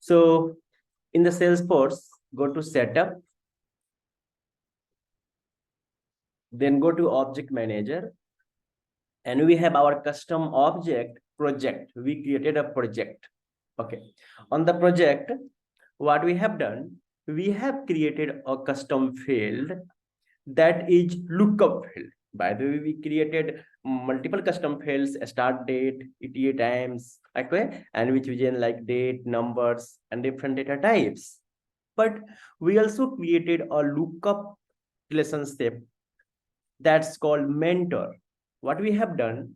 So in the Salesforce, go to setup, then go to object manager, and we have our custom object project. We created a project. Okay. On the project, what we have done, we have created a custom field that is lookup field. By the way, we created multiple custom fields: start date, ETA times, okay, and which region, like date, numbers, and different data types. But we also created a lookup relationship that's called mentor. What we have done,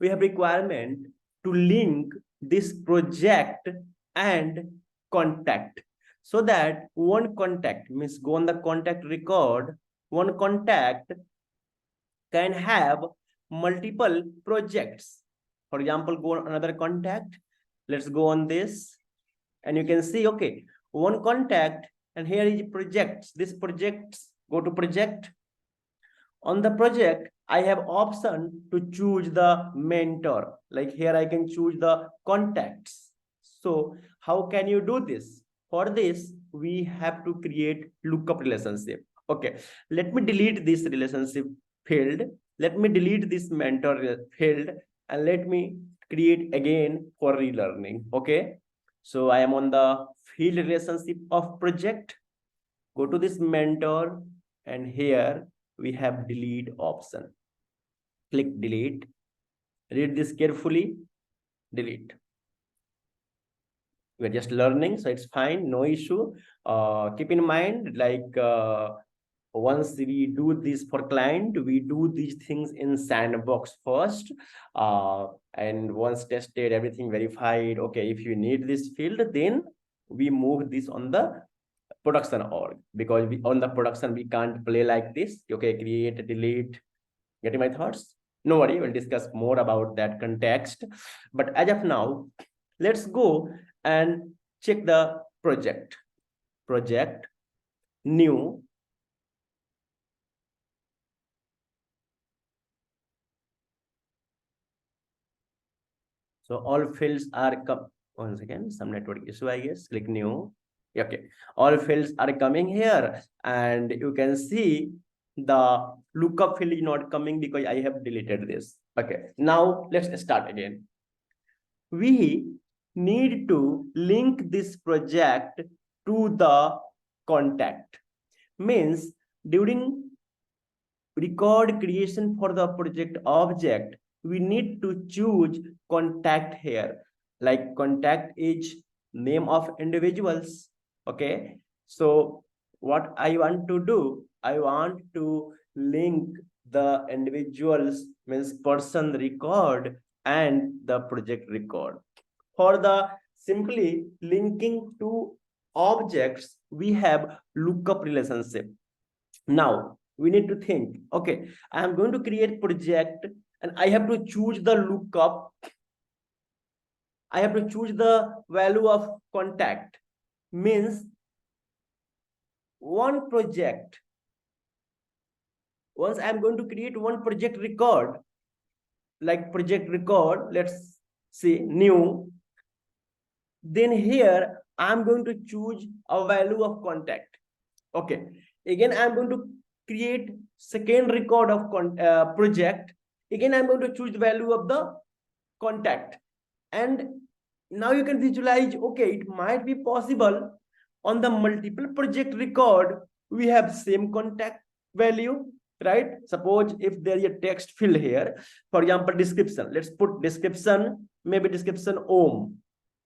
we have requirement to link this project and contact, so that one contact, means go on the contact record, one contact can have multiple projects. For example, go on another contact. Let's go on this, and you can see, okay, one contact, and here is projects. This projects, go to project. On the project, I have option to choose the mentor. Like here, I can choose the contacts. So how can you do this? For this, we have to create lookup relationship. Okay, let me delete this relationship field. Let me delete this mentor field, and let me create again for relearning. Okay, so I am on the field relationship of project. Go to this mentor, and here we have delete option. Click delete. Read this carefully. Delete. We're just learning, so it's fine, no issue. Keep in mind, like once we do this for client, we do these things in sandbox first, and once tested, everything verified, okay, if you need this field, then we move this on the production org, because we on the production we can't play like this. Okay, create, delete. Getting my thoughts? No worry, we'll discuss more about that context. But as of now, let's go and check the project. Project, new. So all fields are come. Once again, some network issue, I guess. Click new. Okay, all fields are coming here, and you can see the lookup field is not coming because I have deleted this. Okay, now let's start again. We need to link this project to the contact. Means during record creation for the project object, we need to choose contact here. Like contact is name of individuals. Okay, so what I want to do, I want to link the individuals, means person record, and the project record. For the simply linking two objects, we have lookup relationship. Now we need to think, okay, I am going to create project, and I have to choose the lookup. I have to choose the value of contact. Means one project, once I'm going to create one project record, like project record, let's see new, then here I'm going to choose a value of contact. Okay, again I'm going to create second record of project. Again I'm going to choose the value of the contact. And now you can visualize, okay, it might be possible on the multiple project record we have same contact value, right? Suppose if there is a text field here, for example, description, let's put description, maybe description ohm.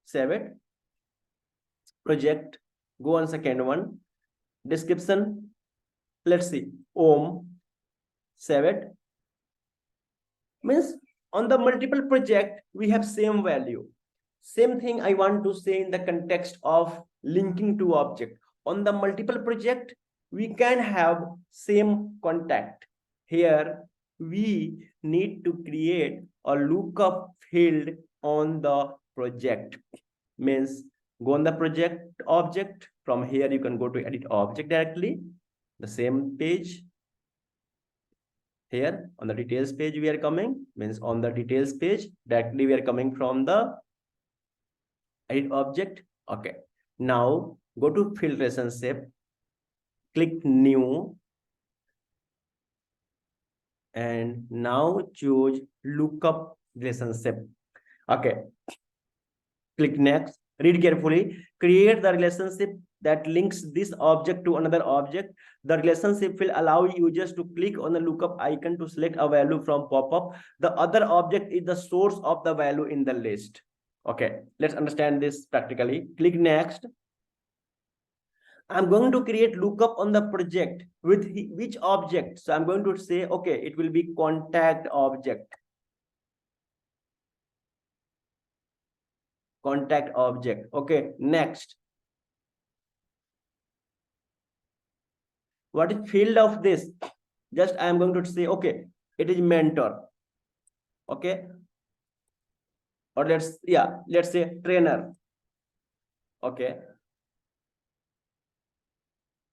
Save it. Project, go on second one, description, let's see, ohm. Save it. Means on the multiple project we have same value. Same thing I want to say in the context of linking to object. On the multiple project, we can have same contact. Here, we need to create a lookup field on the project. Means go on the project object. From here, you can go to edit object directly. The same page. Here on the details page we are coming. Means on the details page, directly we are coming from the edit object. Okay, Now go to field relationship, click new, and now choose lookup relationship. Okay, click next, read carefully, create the relationship that links this object to another object. The relationship will allow users to click on the lookup icon to select a value from pop-up. The other object is the source of the value in the list. Okay, let's understand this practically. Click next. I'm going to create lookup on the project with which object? So I'm going to say, okay, it will be contact object. Contact object. Okay, next. What is field of this? Just I am going to say, okay, it is mentor. Okay. Or let's say trainer. Okay.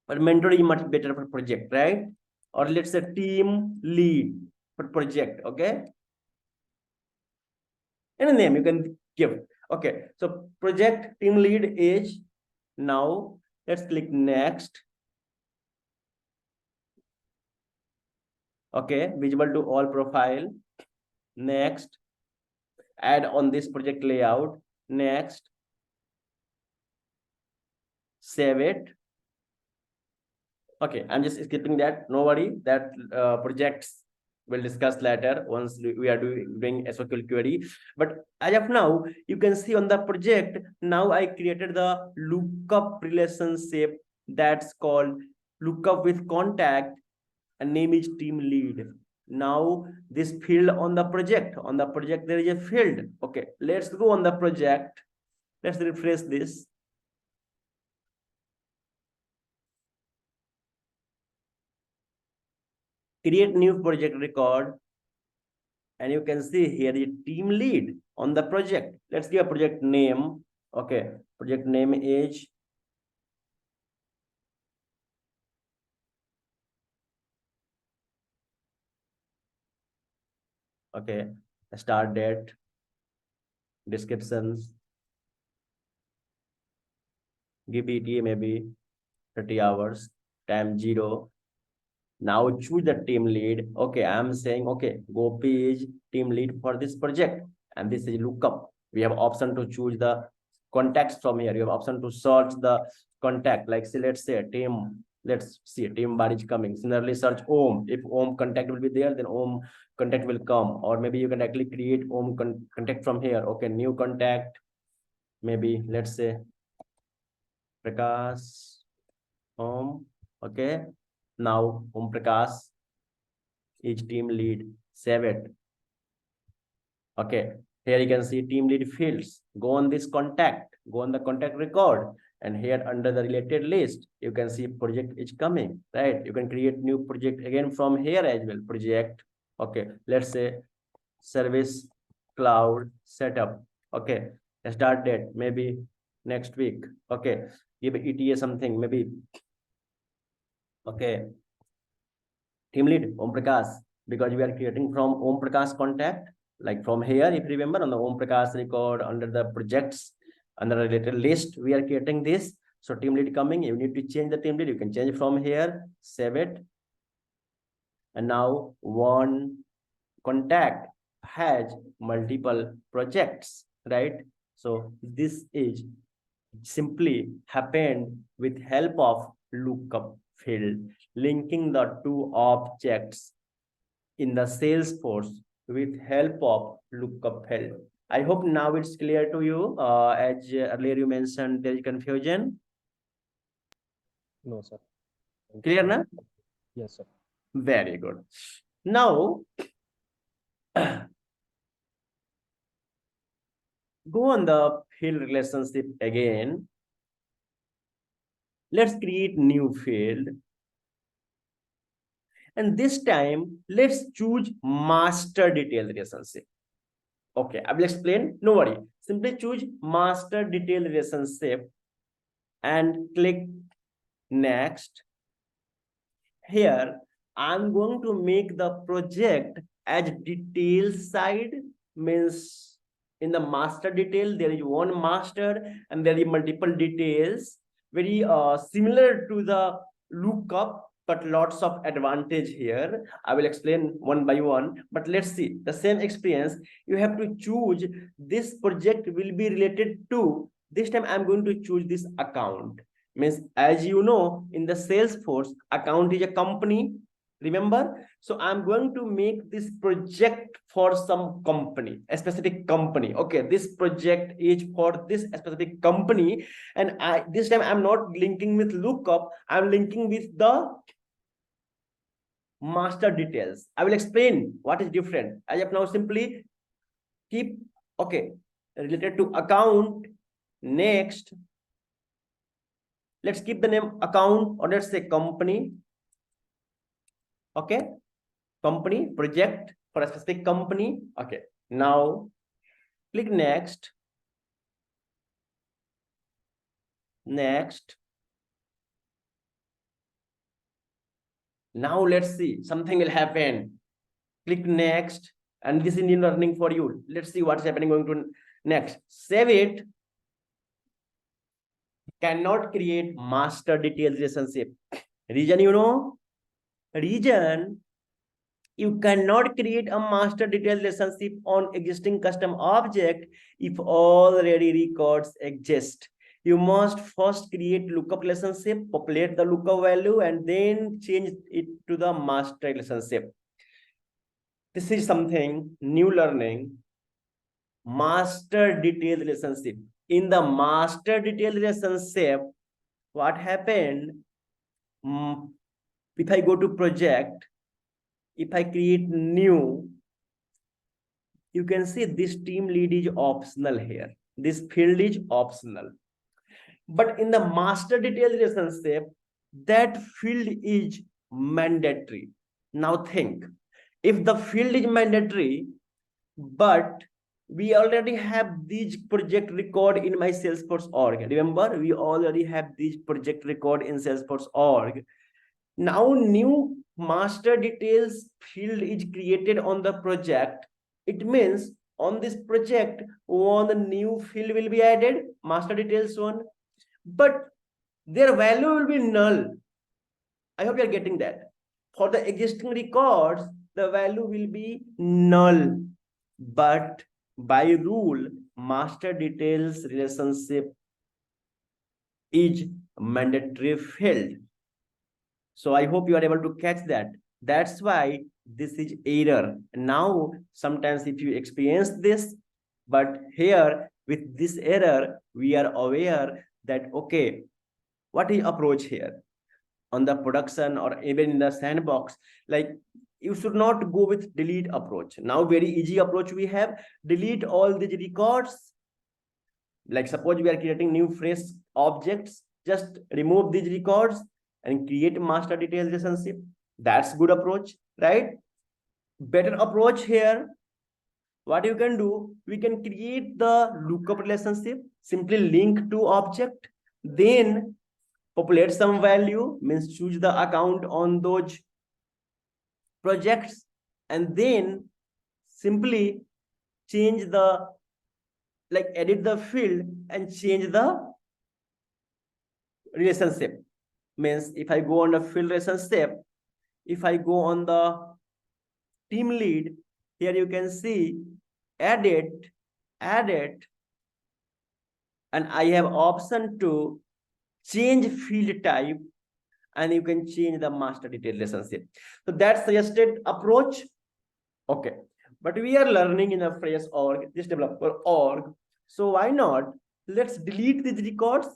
But mentor is much better for project, right? Or let's say team lead for project. Okay. Any name you can give. Okay. So project team lead age. Now let's click next. Okay. Visible to all profile. Next. Add on this project layout. Next. Save it. Okay, I'm just skipping that. No worry, that projects we'll discuss later once we are doing SQL query. But as of now, you can see on the project, now I created the lookup relationship that's called lookup with contact and name is team lead. Now this field on the project, there is a field. Okay, let's go on the project. Let's refresh this. Create new project record, and you can see here the team lead on the project. Let's give a project name. Okay, project name is okay, start date, descriptions, give ETA maybe 30 hours, time 0. Now choose the team lead. Okay, I'm saying, okay, go page team lead for this project. And this is lookup. We have option to choose the contacts from here. You have option to search the contact. Like say, let's say team, let's see, team bar is coming. Similarly, search Om. If Om contact will be there, then Om contact will come. Or maybe you can actually create Om contact from here. Okay, new contact. Maybe let's say Prakash Om. Okay. Now Om Prakash is team lead. Save it. Okay, here you can see team lead fields. Go on this contact, go on the contact record, and here under the related list, you can see project is coming, right? You can create new project again from here as well. Project. Okay, let's say service cloud setup. Okay, start date maybe next week. Okay, give ETA something maybe. Okay, team lead Om Prakash, because we are creating from Om Prakash contact. Like from here, if you remember on the Om Prakash record under the projects, under a related list, we are creating this. So team lead coming, you need to change the team lead. You can change from here, save it. And now one contact has multiple projects, right? So this is simply happened with help of lookup field, linking the two objects in the Salesforce with help of lookup field. I hope now it's clear to you. As earlier you mentioned, there is confusion. No, sir. Clear now? Yes, sir. Very good. Now, go on the field relationship again. Let's create new field. And this time, let's choose master detail relationship. Okay, I will explain. No worry. Simply choose master detail relationship and click next. Here, I'm going to make the project as detail side, means In the master detail, there is one master and there is multiple details, very similar to the lookup, but lots of advantage here. I will explain one by one, but let's see the same experience. You have to choose this project will be related to, this time I'm going to choose this account. Means, as you know, in the Salesforce, account is a company, remember? So I'm going to make this project for some company, a specific company. Okay, this project is for this specific company, and this time I'm not linking with lookup, I'm linking with the master details. I will explain what is different. As of now, simply keep, okay, related to account. Next, let's keep the name account, or let's say company. Okay, company project for a specific company. Okay, now click next. Next. Now let's see, something will happen. Click next, and this is new learning for you. Let's see what's happening. Going to next. Save it. Cannot create master details relationship. Reason, you know? Reason, you cannot create a master detail relationship on existing custom object if already records exist. You must first create lookup relationship, populate the lookup value, and then change it to the master relationship. This is something new learning. Master detail relationship. In the master detail relationship, what happened? If I go to project, if I create new, you can see this team lead is optional here. This field is optional. But in the master detail relationship, that field is mandatory. Now think, if the field is mandatory, but we already have these project record in my Salesforce org. Remember, we already have these project record in Salesforce org. Now new master details field is created on the project. It means on this project, one new field will be added, master details one, but their value will be null. I hope you are getting that. For the existing records, the value will be null. But by rule, master details relationship is mandatory field. So I hope you are able to catch that. That's why this is error. Now, sometimes if you experience this, but here with this error, we are aware that, okay, what is approach here? On the production or even in the sandbox, like you should not go with delete approach. Now, very easy approach we have, delete all these records. Like suppose we are creating new fresh objects, just remove these records and create master detail relationship. That's good approach, right? Better approach here, what you can do, we can create the lookup relationship, simply link to object, then populate some value, means choose the account on those projects, and then simply change the, like edit the field and change the relationship. Means if I go on the field relationship, if I go on the team lead, here you can see edit, and I have option to change field type, and you can change the master detail relationship. So that's suggested approach. Okay, but we are learning in a fresh org, this developer org. So why not? Let's delete these records.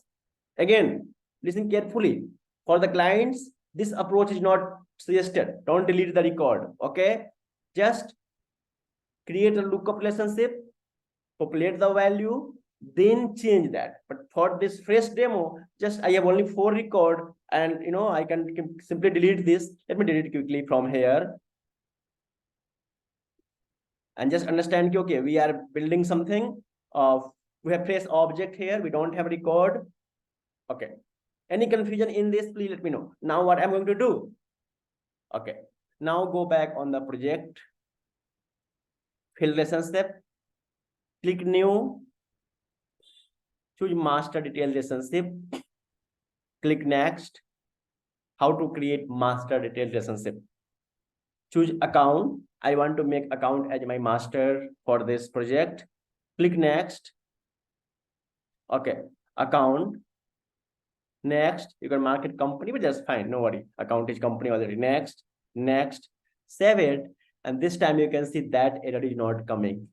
Again, listen carefully. For the clients, this approach is not suggested. Don't delete the record. Okay, just create a lookup relationship, populate the value, then change that. But for this fresh demo, just I have only 4 record, and I can simply delete this. Let me delete quickly from here. And just understand, okay, we are building something. We have fresh object here. We don't have record. Okay. Any confusion in this, please let me know. Now what I'm going to do. Okay. Now go back on the project. Field relationship. Click new, choose master detail relationship, click next. How to create master detail relationship? Choose account. I want to make account as my master for this project. Click next. Okay, account. Next, you can mark it company, but that's fine. No worry. Account is company already. Next, next, save it. And this time you can see that error is not coming.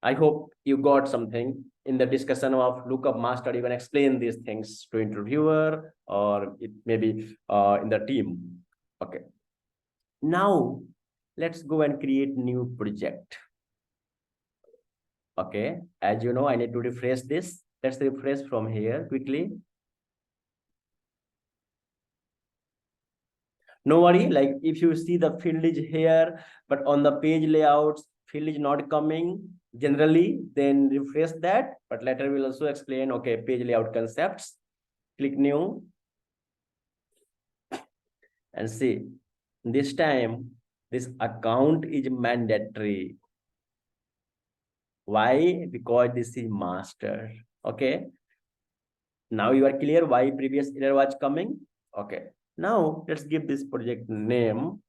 I hope you got something in the discussion of lookup master. You can explain these things to interviewer or it may be in the team. Okay. Now let's go and create new project. Okay. As you know, I need to refresh this. Let's refresh from here quickly. No worry, like if you see the field is here, but on the page layouts, field is not coming generally, then refresh that. But later we'll also explain, okay, page layout concepts. Click new and see. This time, this account is mandatory. Why? Because this is master. Okay. Now you are clear why previous error was coming. Okay. Now let's give this project name.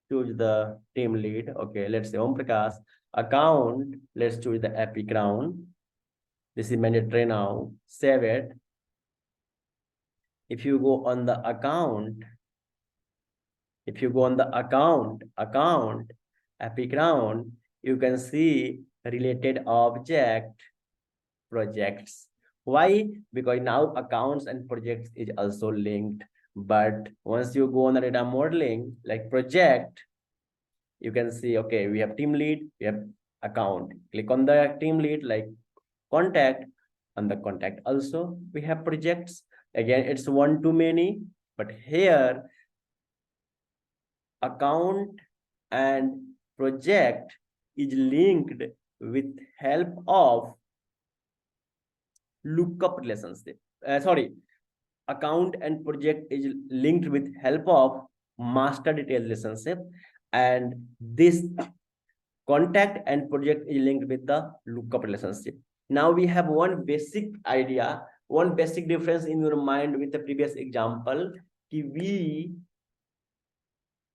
Choose the team lead. Okay, let's say Om Prakash. Account, let's choose the epic round. This is mandatory now. Save it. If you go on the account, epic round, you can see related object projects. Why? Because now accounts and projects is also linked. But once you go on the data modeling, like project, you can see, okay, we have team lead, we have account. Click on the team lead, like contact. On the contact also, we have projects. Again, it's one too many, but here, account and project is linked with help of lookup relationship. Sorry, account and project is linked with help of master detail relationship, and this contact and project is linked with the lookup relationship. Now we have one basic idea, one basic difference in your mind with the previous example.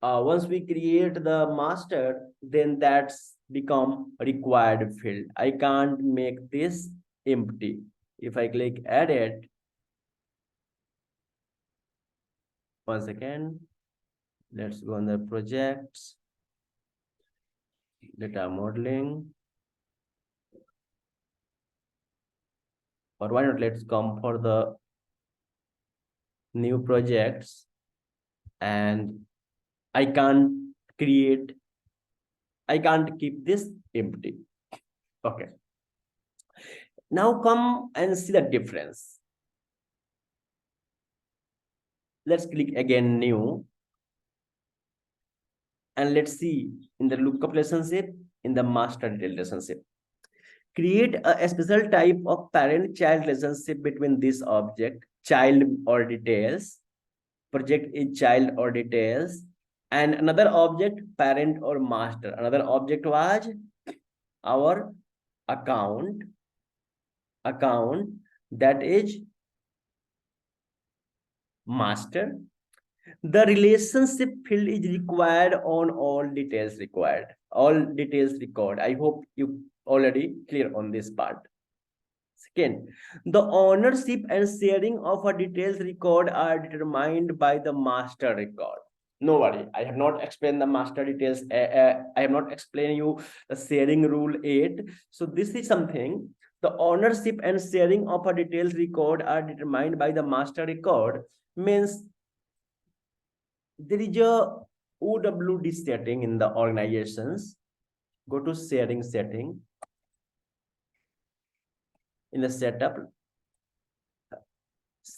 Once we create the master, then that's become required field. I can't make this empty. If I click edit, once again, let's go on the projects, data modeling, or why not let's come for the new projects, and I can't keep this empty. Okay. Now come and see the difference. Let's click again new. And let's see in the lookup relationship, in the master detail relationship. Create a special type of parent-child relationship between this object, child or details, project is child or details, and another object, parent or master. Another object was our account, that is master. The relationship field is required on all details required. All details record. I hope you already clear on this part. Second, the ownership and sharing of a details record are determined by the master record. No worry, I have not explained the master details. I have not explained you the sharing rule 8. So this is something. The ownership and sharing of a details record are determined by the master record. Means there is a OWD setting in the organizations. Go to sharing setting. In the setup,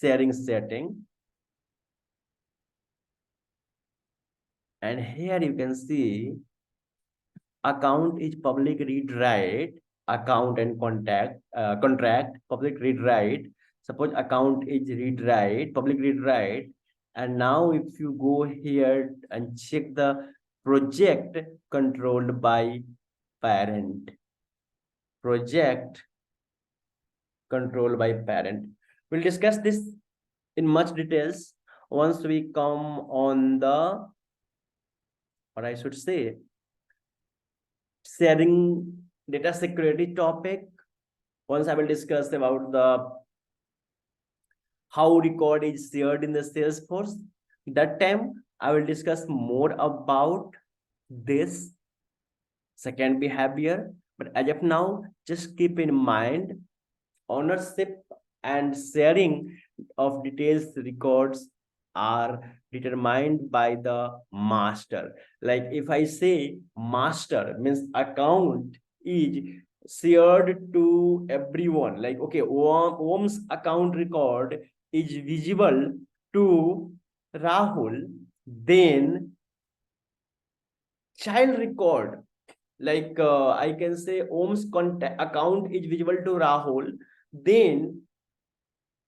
sharing setting. And here you can see account is public read write, account and contract, public read write. Suppose account is read write, public read write. And now if you go here and check the project controlled by parent, project controlled by parent. We'll discuss this in much details once we come on the, or I should say, sharing data security topic. Once I will discuss about the how record is shared in the Salesforce. That time I will discuss more about this second behavior. But as of now, just keep in mind ownership and sharing of details records are determined by the master. Like if I say master means account is shared to everyone. Like, okay, Om's account record is visible to Rahul, then child record, like I can say Om's contact account is visible to Rahul, then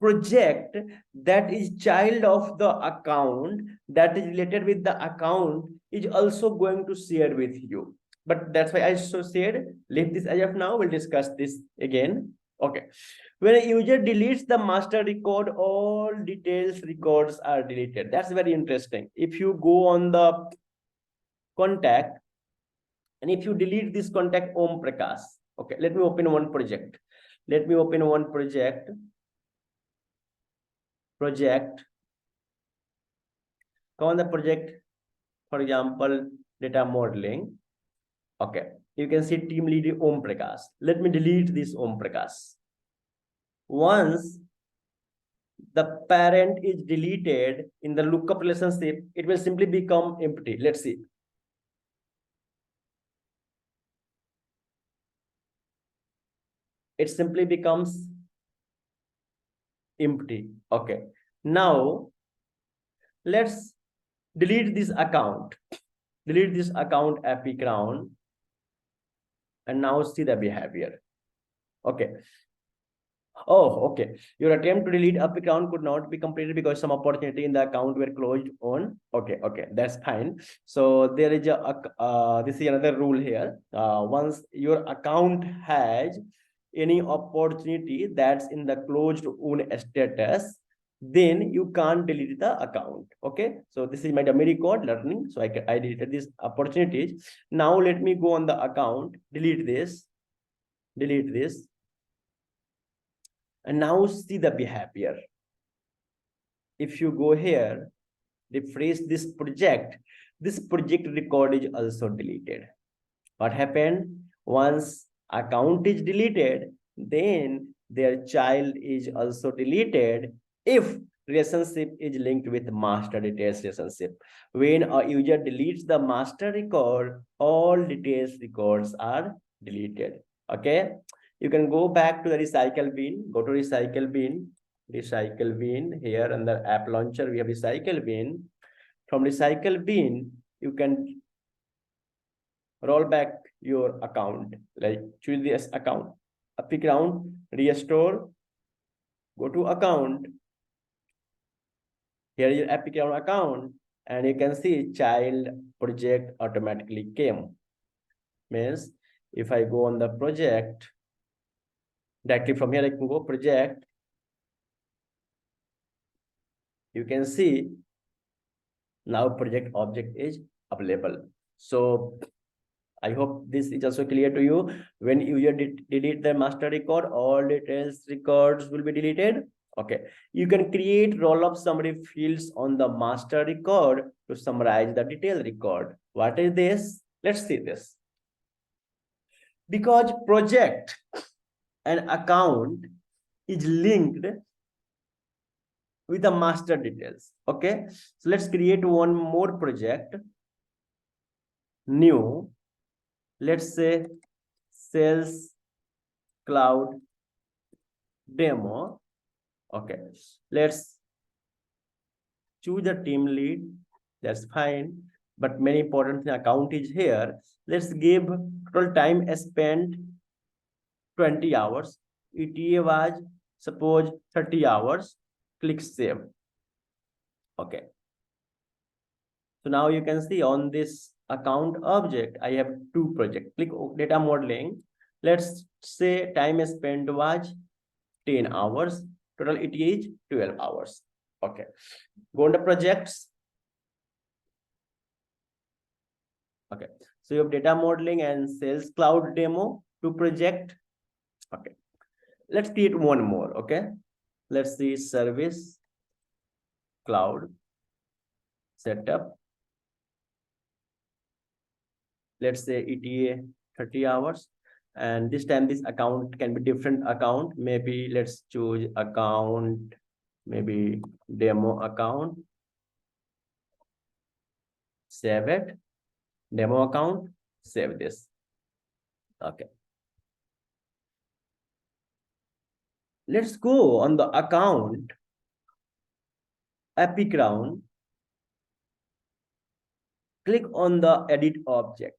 project that is child of the account that is related with the account is also going to share with you. But that's why I so said leave this as of now. We'll discuss this again. Okay, when a user deletes the master record, all details records are deleted. That's very interesting. If you go on the contact and if you delete this contact Om Prakash, okay, let me open one project. Let me open one project. Come on the project, for example, data modeling. Okay, you can see team lead Om Prakash. Let me delete this Om Prakash. Once the parent is deleted in the lookup relationship, it will simply become empty. Let's see. It simply becomes empty. Okay, now let's delete this account. Delete this account Epic Ground, and now see the behavior. Okay. Oh, okay. Your attempt to delete Epic Ground could not be completed because some opportunity in the account were closed on. Okay, that's fine. So there is a this is another rule here. Once your account has any opportunity that's in the closed on status, then you can't delete the account. Okay, so this is my dummy record learning. So I deleted these opportunities. Now let me go on the account, delete this, and now see the behavior. If you go here, refresh this project record is also deleted. What happened? Once account is deleted, then their child is also deleted if relationship is linked with master details relationship. When a user deletes the master record, all details records are deleted. Okay, you can go back to the recycle bin. Go to recycle bin. Here under app launcher we have recycle bin. From recycle bin you can roll back your account, like choose this account, Epic Ground, restore, go to account. Here is your Epic Ground account, and you can see child project automatically came. Means if I go on the project, directly from here I can go project. You can see now project object is available. So I hope this is also clear to you. When user delete the master record, all details records will be deleted. Okay, you can create roll-up summary fields on the master record to summarize the detail record. What is this? Let's see this. Because project and account is linked with the master details. Okay, so let's create one more project. New, let's say Sales Cloud Demo. Okay, let's choose the team lead. That's fine, but many important thing, account is here. Let's give total time spent 20 hours. ETA was suppose 30 hours. Click save. Okay. So now you can see on this account object, I have two projects. Click data modeling. Let's say time spent was 10 hours. Total ETA is 12 hours. Okay. Go on the projects. Okay. So you have data modeling and sales cloud demo to project. Okay. Let's create one more. Okay. Let's see service cloud setup. Let's say ETA 30 hours. And this time this account can be different account. Maybe let's choose account, maybe demo account. Save it. Demo account, save this. Okay. Let's go on the account epic round. Click on the edit object.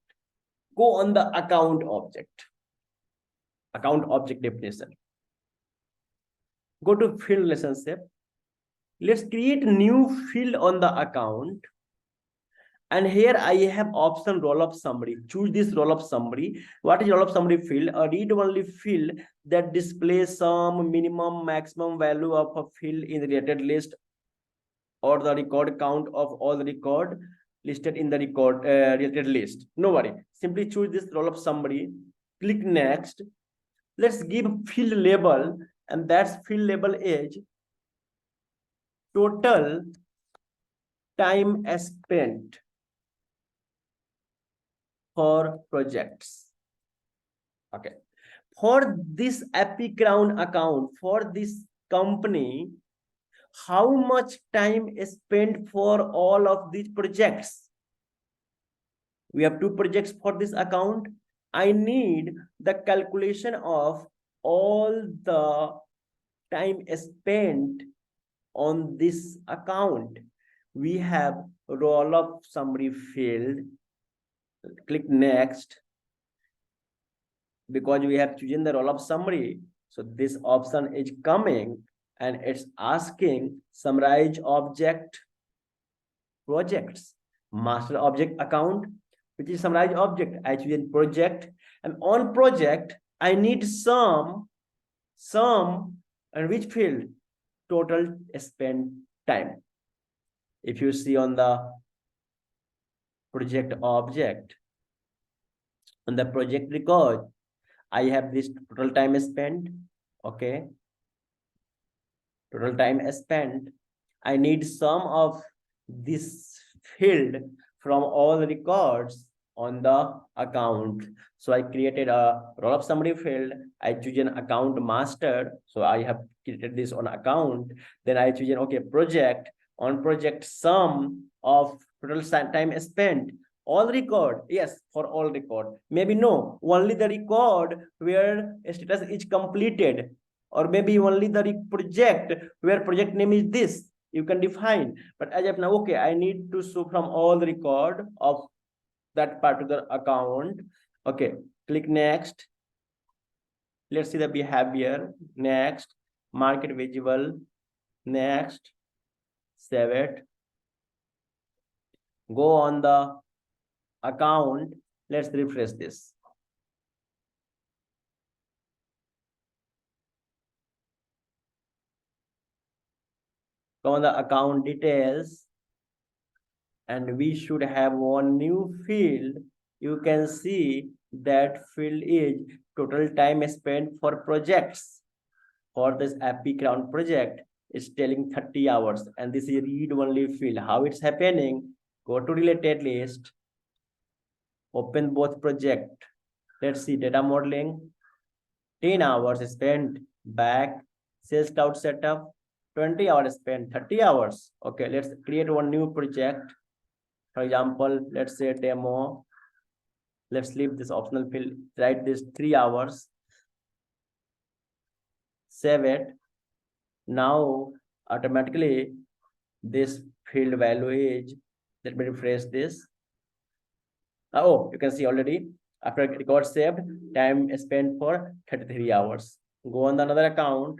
Go on the account object definition. Go to field relationship. Let's create new field on the account. And here I have option roll-up summary. Choose this roll-up summary. What is roll-up summary field? A read-only field that displays some minimum, maximum value of a field in the related list, or the record count of all the record listed in the record related list. No worry. Simply choose this roll-up summary. Click next. Let's give field label, and that field label is total time spent for projects. Okay. For this epic round account, for this company, how much time is spent for all of these projects? We have two projects for this account. I need the calculation of all the time spent on this account. We have roll-up summary field. Click next. Because we have chosen the roll-up summary, so this option is coming and it's asking summarize object projects, master object account, which is summarize object. I choose project, and on project I need some and which field? Total spent time. If you see on the project object, on the project record, I have this total time spent. Okay. Total time spent. I need sum of this field from all the records on the account. So I created a roll-up summary field. I choose an account master. So I have created this on account. Then I choose an okay project. On project sum of total time spent. All record, yes, for all record. Maybe no, only the record where status is completed, or maybe only the project where project name is this. You can define. But as of now, okay, I need to show from all the record of that particular account. Okay, click next. Let's see the behavior. Next, market visible. Next, save it. Go on the account. Let's refresh this. Go on the account details, and we should have one new field. You can see that field is total time spent for projects. For this epic round project, it's telling 30 hours, and this is read only field. How it's happening? Go to related list, open both project. Let's see data modeling. 10 hours spent, back, sales cloud setup, 20 hours spent, 30 hours. Okay, let's create one new project. For example, let's say demo. Let's leave this optional field, write this 3 hours. Save it. Now, automatically, this field value is, let me refresh this. Oh, you can see already After record saved, time spent for 33 hours. Go on the another account.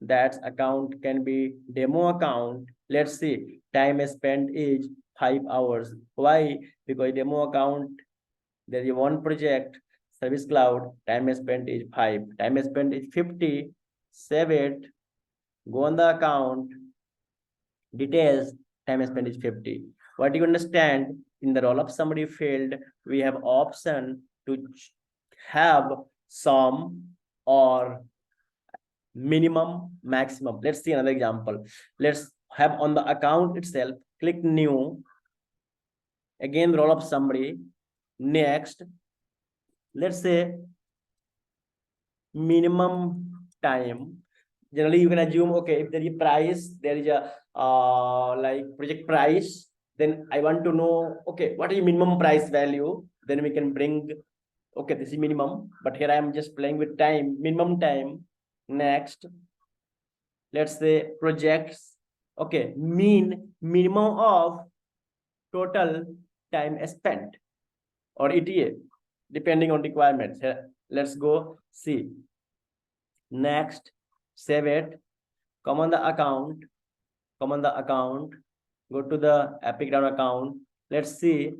That account can be demo account. Let's see, time spent is 5 hours. Why? Because demo account, there is one project, service cloud, time spent is 5, time spent is 50. Save it, go on the account, details, time spent is 50. What do you understand? In the roll up summary field, we have option to have sum or minimum, maximum. Let's see another example. Let's have on the account itself, click new, again roll up summary, next, let's say minimum time. Generally you can assume, okay, if there is a price, there is a like project price, then I want to know, okay, what is minimum price value, then we can bring, okay, this is minimum, but here I am just playing with time, minimum time. Next, let's say projects, okay, minimum of total time spent or ETA, depending on requirements. Here, let's go see. Next, save it, come on the account, go to the epic down account. Let's see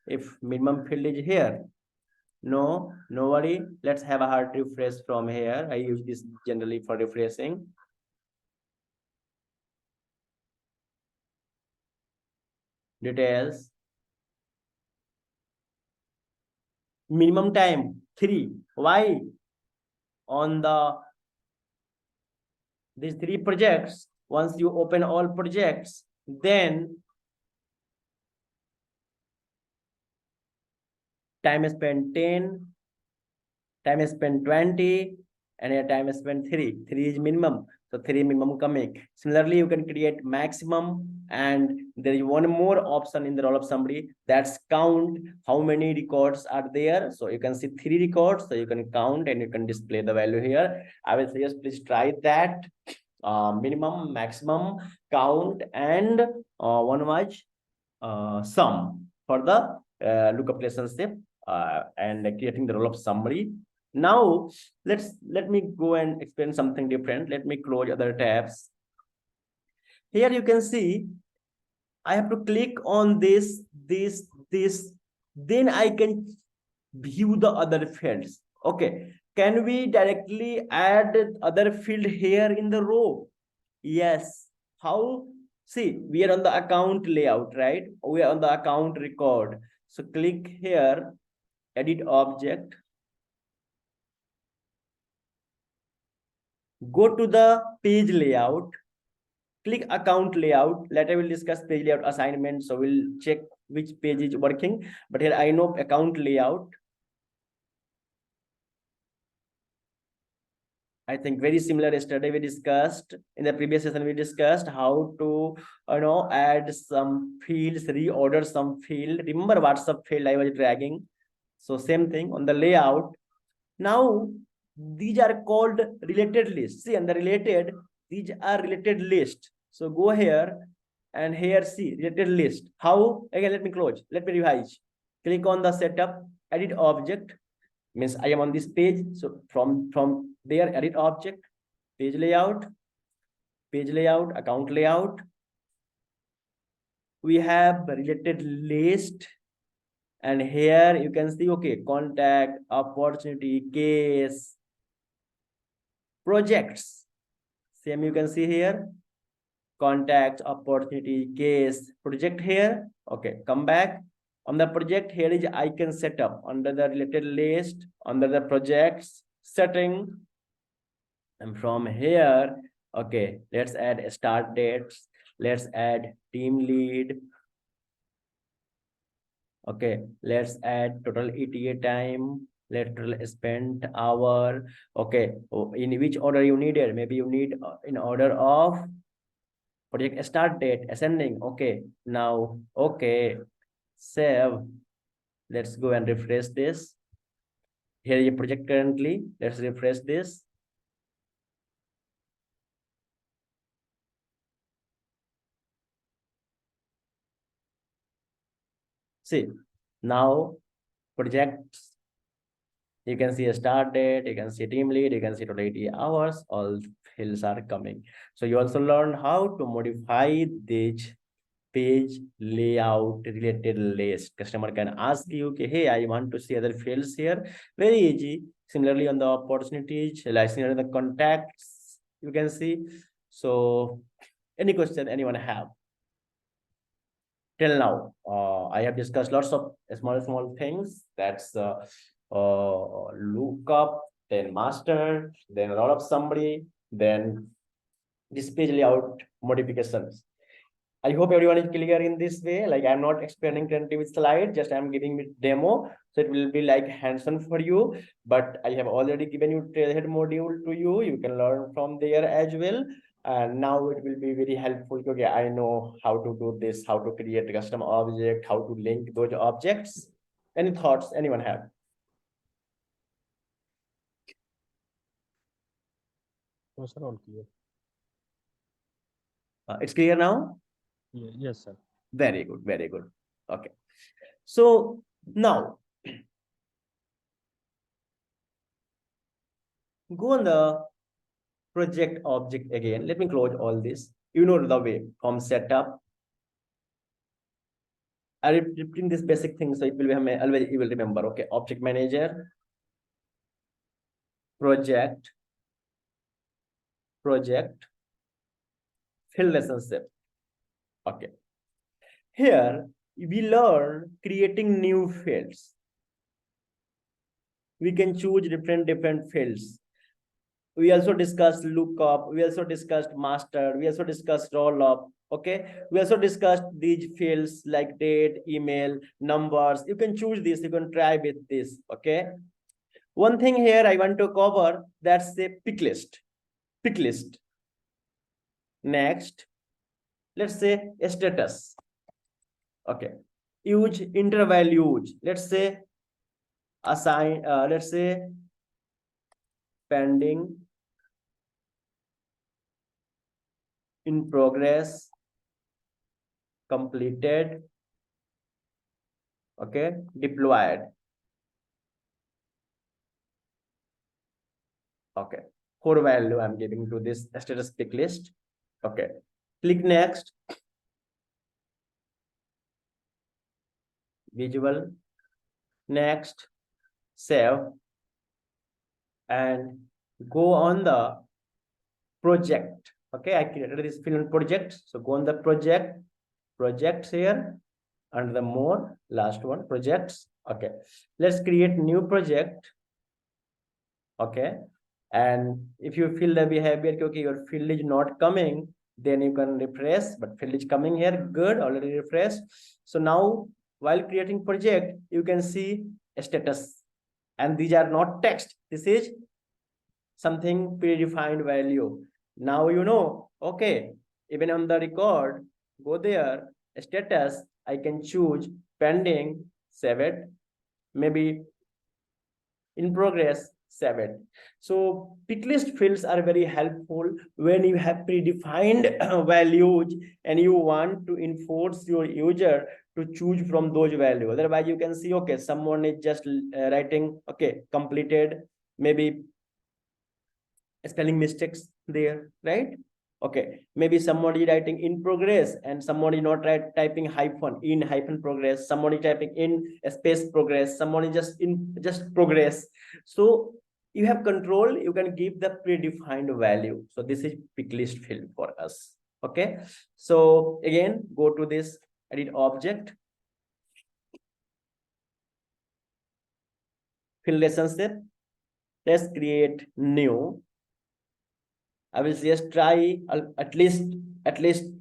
if minimum field is here. No worry, let's have a hard refresh from here. I use this generally for refreshing. Details, minimum time 3. Why? On the these 3 projects, once you open all projects, then time spent 10, time spent 20, and your time spent 3. 3 is minimum, so 3 minimum coming. Similarly, you can create maximum, and there is one more option in the roll up summary, that's count how many records are there. So you can see 3 records, so you can count and you can display the value here. I will suggest please try that. Minimum, maximum, count, and one was sum for the lookup relationship and creating the roll up summary. Now let me go and explain something different. Let me close other tabs. Here you can see I have to click on this, then I can view the other fields. Okay, can we directly add other field here in the row? Yes. How? See, we are on the account layout, right? We are on the account record. So click here, edit object, go to the page layout, click account layout. Later we'll discuss page layout assignment, so we'll check which page is working, but here I know account layout. I think very similar. Yesterday we discussed, in the previous session we discussed how to add some fields, reorder some field. Remember WhatsApp field I was dragging? So same thing on the layout. Now these are called related lists. See, and the related, these are related list. So go here and here see related list. How? Again, let me close. Let me revise. Click on the setup, edit object. Means I am on this page. So from there, edit object, page layout, account layout. We have related list. And here you can see, okay, contact, opportunity, case, projects. Same you can see here, contact, opportunity, case, project here. Okay, come back. On the project, here is icon setup under the related list, under the projects setting. And from here, okay, let's add start dates. Let's add team lead. Okay, let's add total ETA time, lateral spent hour. Okay, in which order you need it? Maybe you need in order of project start date, ascending. Okay, now, okay, save. Let's go and refresh this. Here is a project currently. Let's refresh this. See, now projects. You can see a start date, you can see team lead, you can see total 80 hours, all fields are coming. So you also learn how to modify this page layout related list. Customer can ask you, okay, hey, I want to see other fields here. Very easy. Similarly, on the opportunities, like similarly the contacts, you can see. So any question anyone have? Till now, I have discussed lots of small things. That's lookup, then master, then roll up summary, then this page layout modifications. I hope everyone is clear in this way. Like I'm not explaining currently with slide, just I'm giving it demo. So it will be like hands-on for you. But I have already given you trailhead module to you. You can learn from there as well. And now it will be very helpful. Okay, I know how to do this, how to create a custom object, how to link those objects. Any thoughts anyone have? No, sir, all clear. It's clear now? Yes, sir. Very good, very good. Okay. So now go on the project object again. Let me close all this. You know the way from setup. I repeating this basic thing, so it will be always you will remember. Okay, object manager, project, field relationship. Okay. Here we learn creating new fields. We can choose different fields. We also discussed lookup, we also discussed master, we also discussed roll up. Okay, we also discussed these fields like date, email, numbers. You can choose this, you can try with this. Okay, one thing here I want to cover, that's the pick list. Next, let's say a status. Okay, use intervalues. Let's say assign, let's say pending, in progress, completed, okay, deployed. Okay, core value I'm giving to this status pick list. Okay, click next, visual, next, save, and go on the project. Okay, I created this film project, so go on the projects here, and the more last one, projects. Okay, let's create new project. Okay, and if you feel the behavior, okay, your field is not coming, then you can refresh, but field is coming here, good, already refreshed. So now while creating project, you can see a status, and these are not text, this is something predefined value. Now you know, okay, even on the record, go there, status, I can choose pending, save it, maybe in progress, save it. So pick list fields are very helpful when you have predefined values and you want to enforce your user to choose from those values. Otherwise, you can see, okay, someone is just writing, okay, completed, maybe spelling mistakes there, right? Okay, maybe somebody writing in progress and somebody not typing hyphen in hyphen progress, somebody typing in space progress, somebody just in just progress. So you have control, you can give the predefined value. So this is pick list field for us. Okay, so again, go to this edit object, field relationship, let's create new. I will just try at least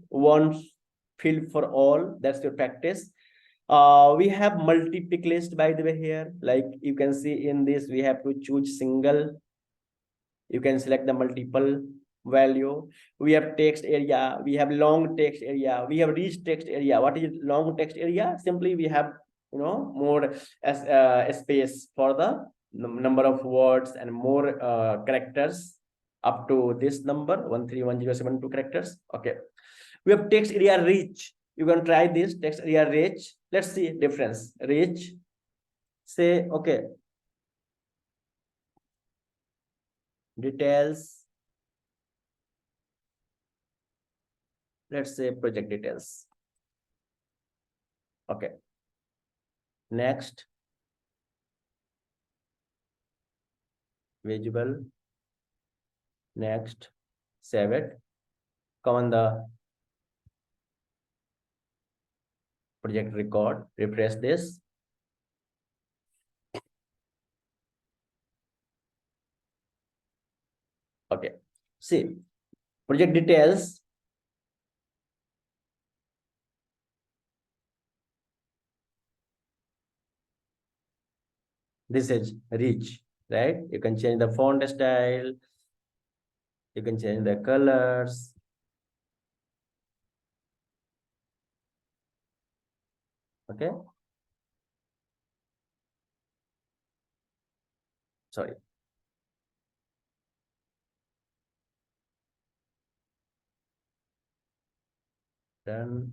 one field for all. That's your practice. We have multi-pick list, by the way, here. Like you can see in this, we have to choose single. You can select the multiple value. We have text area, we have long text area, we have rich text area. What is long text area? Simply we have, you know, more as space for the number of words and more characters up to this number 131072 characters. Okay, we have text area rich. You can try this text area rich. Let's see difference. Rich, say, okay, details, let's say project details. Okay, next, visible, next, save it, come on the project record, refresh this. Okay, see, project details, this is rich, right? You can change the font style, you can change the colors. Okay, sorry. Done.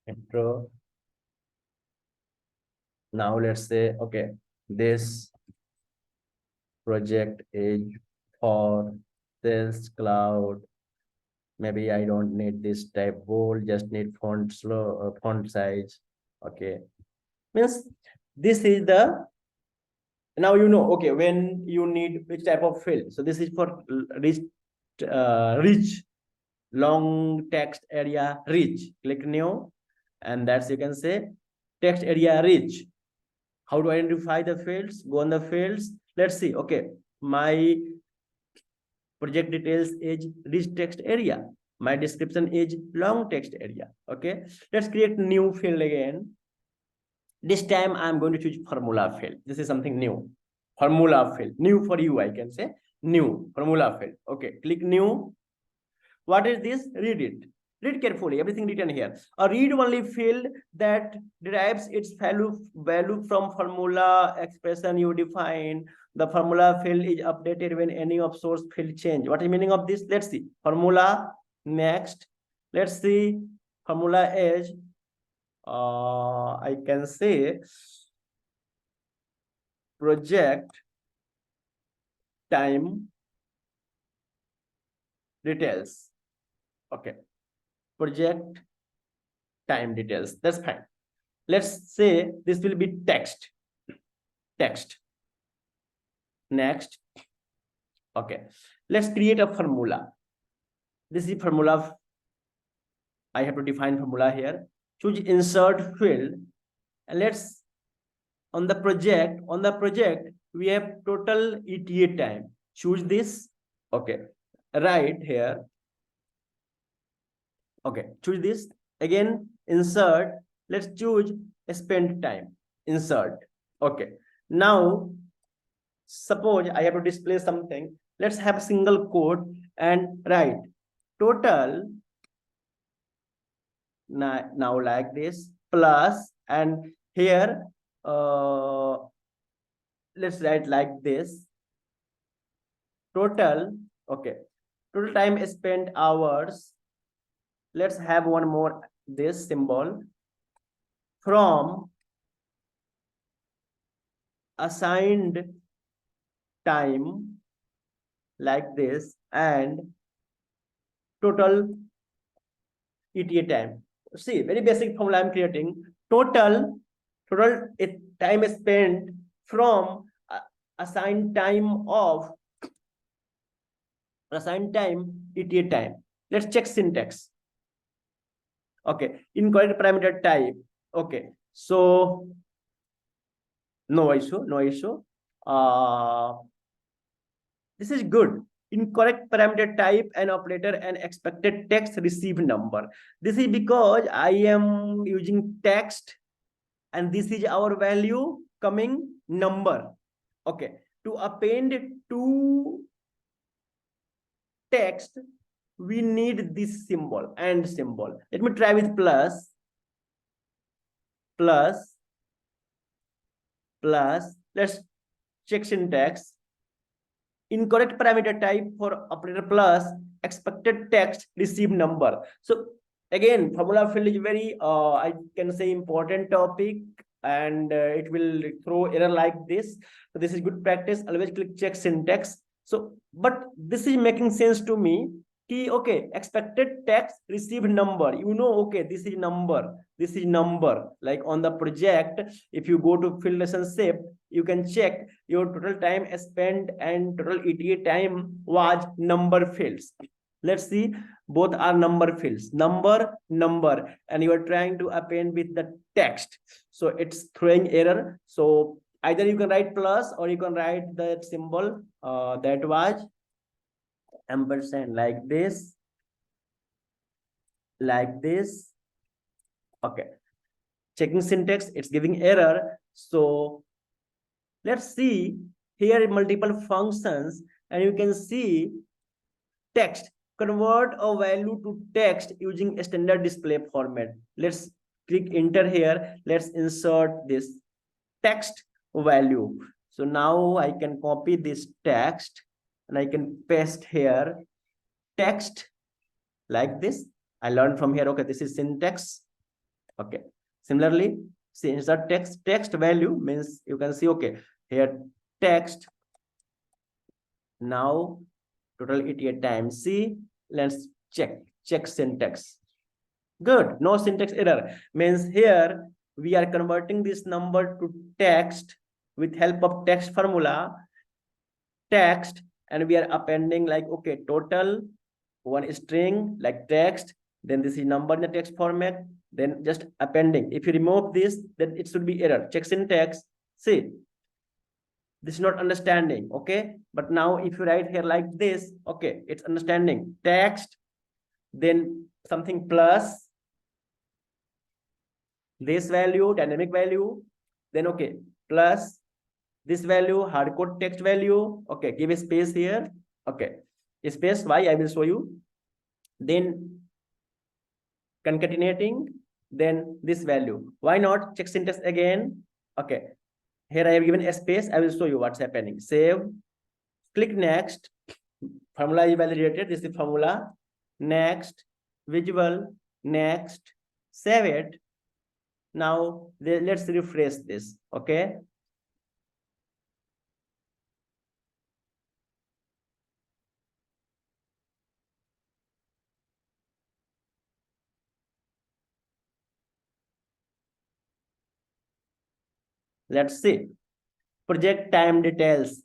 Intro. Now let's say, okay, this project is for Sales Cloud. Maybe I don't need this type bold, just need font slow, font size. Okay, means this is the, now you know, okay, when you need which type of field. So this is for rich long text area rich. Click new, and that's, you can say, text area rich. How to identify the fields? Go on the fields. Let's see. Okay, my project details is rich text area. My description is long text area. Okay, let's create new field again. This time I'm going to choose formula field. This is something new. Formula field, new for you, I can say. New formula field. Okay, click new. What is this? Read it. Read carefully, everything written here. A read-only field that derives its value from formula expression you define. The formula field is updated when any of source field change. What is the meaning of this? Let's see. Formula, next. Let's see. Formula is, I can say, project time details. Okay, project time details. That's fine. Let's say this will be text. Next. Okay, let's create a formula. This is formula. I have to define formula here. Choose insert field, and let's, on the project we have total ETA time. Choose this. Okay, right here. Okay, choose this again. Insert, let's choose spend time. Insert. Okay, now suppose I have to display something. Let's have a single quote and write total, now like this, plus, and here let's write like this, total. Okay, total time spent hours. Let's have one more, this symbol, from assigned time, like this, and total ETA time. See, very basic formula I'm creating. Total time spent from assigned time of assigned time ETA time. Let's check syntax. Okay, incorrect parameter type. Okay, so no issue. This is good. Incorrect parameter type and operator and expected text receive number. This is because I am using text, and this is our value coming number. Okay, to append to text, we need this symbol, and symbol. Let me try with plus. Let's check syntax. Incorrect parameter type for operator plus expected text received number. So again, formula field is very I can say important topic, and it will throw error like this. So this is good practice. Always click check syntax. So but this is making sense to me. Okay, expected text received number, okay, this is number. Like on the project, if you go to field relationship, you can check your total time spent and total ETA time was number fields. Let's see, both are number fields, number, and you are trying to append with the text, so it's throwing error. So either you can write plus, or you can write that symbol that was ampersand, like this. Okay, checking syntax, it's giving error. So let's see here multiple functions, and you can see text, convert a value to text using a standard display format. Let's click enter here. Let's insert this text value. So now I can copy this text and I can paste here text like this. I learned from here. Okay, this is syntax. Okay, similarly, see, insert text value means you can see, okay, here text. Now total ETA time. See, let's check syntax. Good, no syntax error. Means here we are converting this number to text with help of text formula, text, and we are appending like, okay, total, one string like text, then this is number in the text format, then just appending. If you remove this, then it should be error. Check syntax. See, this is not understanding. Okay, but now if you write here like this, okay, it's understanding. Text, then something plus this value, dynamic value, then okay, plus this value, hardcode text value. Okay, give a space here. Okay, a space. Why? I will show you. Then concatenating, then this value. Why not? Check syntax again. Okay, here I have given a space. I will show you what's happening. Save, click next. Formula is validated. This is the formula. Next, visual, next, save it. Now let's refresh this. Okay, let's see. Project time details.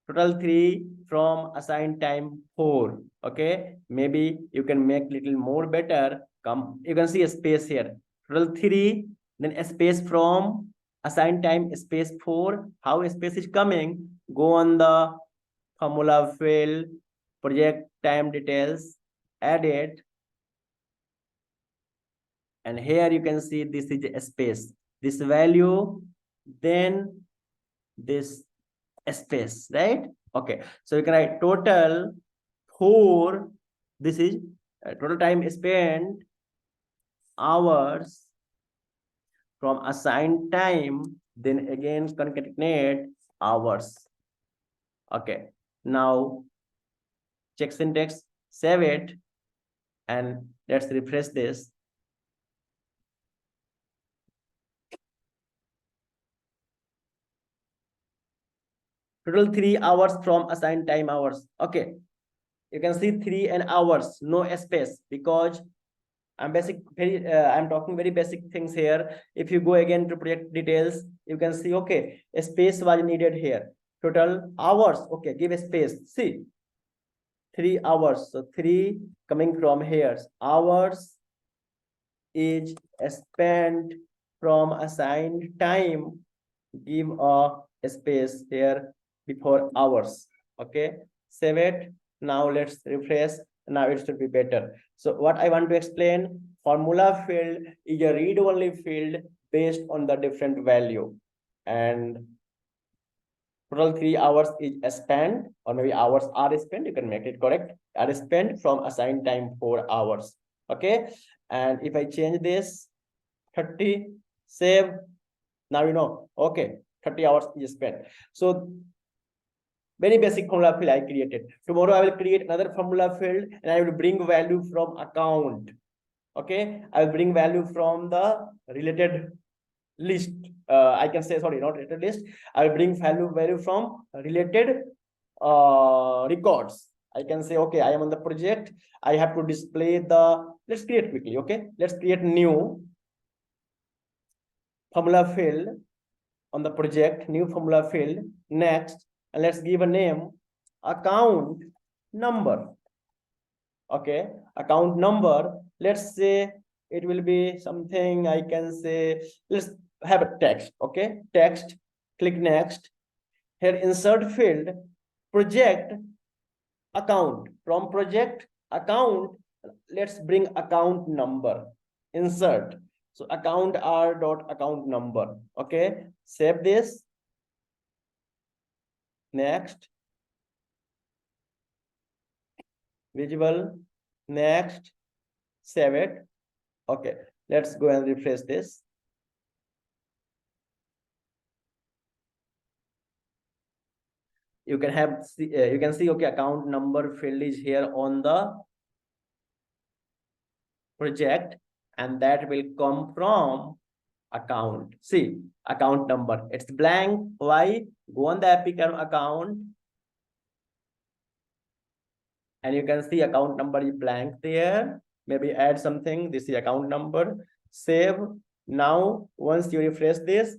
Total 3 from assigned time 4. Okay, maybe you can make little more better. Come, you can see a space here. Total 3, then a space from assigned time space 4. How a space is coming? Go on the formula field, project time details, add it, and here you can see this is a space, this value, then this space, right? Okay, so you can write total 4, this is total time spent, hours from assigned time, then again concatenate hours. Okay, now check syntax, save it, and let's refresh this. Total 3 hours from assigned time hours. Okay, you can see 3 and hours, no space, because I'm talking very basic things here. If you go again to project details, you can see, okay, a space was needed here. Total hours, okay, give a space. See, 3 hours. So 3 coming from here. Hours is spent from assigned time. Give a space here before hours. Okay, save it. Now let's refresh. Now it should be better. So what I want to explain, formula field is a read-only field based on the different value, and total 3 hours is spent, or maybe hours are spent, you can make it correct, are spent from assigned time 4 hours. Okay, and if I change this 30, save, now you know, okay, 30 hours is spent. So Very basic formula field I created. Tomorrow I will create another formula field and I will bring value from account. Okay, I will bring value from the related list. I can say, sorry, not related list. I will bring value from related records. I can say, okay, I am on the project. I have to display the, let's create quickly. Okay, let's create new formula field on the project, new formula field. Next, and let's give a name, account number. Okay, account number. Let's say it will be something, I can say, let's have a text. Okay, text, click next. Here insert field, project account. From project account, let's bring account number, insert. So account r dot account number. Okay, save this. Next, visible. Next, save it. Okay, let's go and refresh this. You can have, you can see, okay, account number field is here on the project, and that will come from account. See, account number, it's blank. Why? Go on the Epic account, and you can see account number is blank there. Maybe add something. This is account number. Save. Now, once you refresh this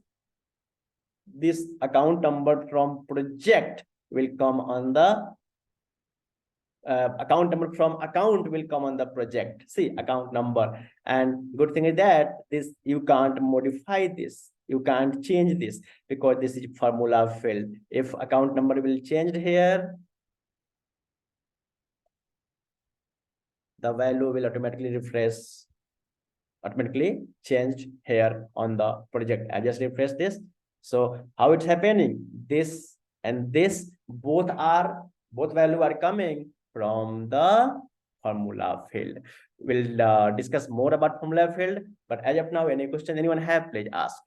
account number from project will come on the account number from account will come on the project. See, account number. And good thing is that this, you can't modify this, you can't change this, because this is formula field. If account number will change here, the value will automatically refresh, automatically change here on the project. I just refresh this. So how it's happening, this and this both value are coming from the formula field. We'll discuss more about formula field, but as of now, any question anyone have, please ask.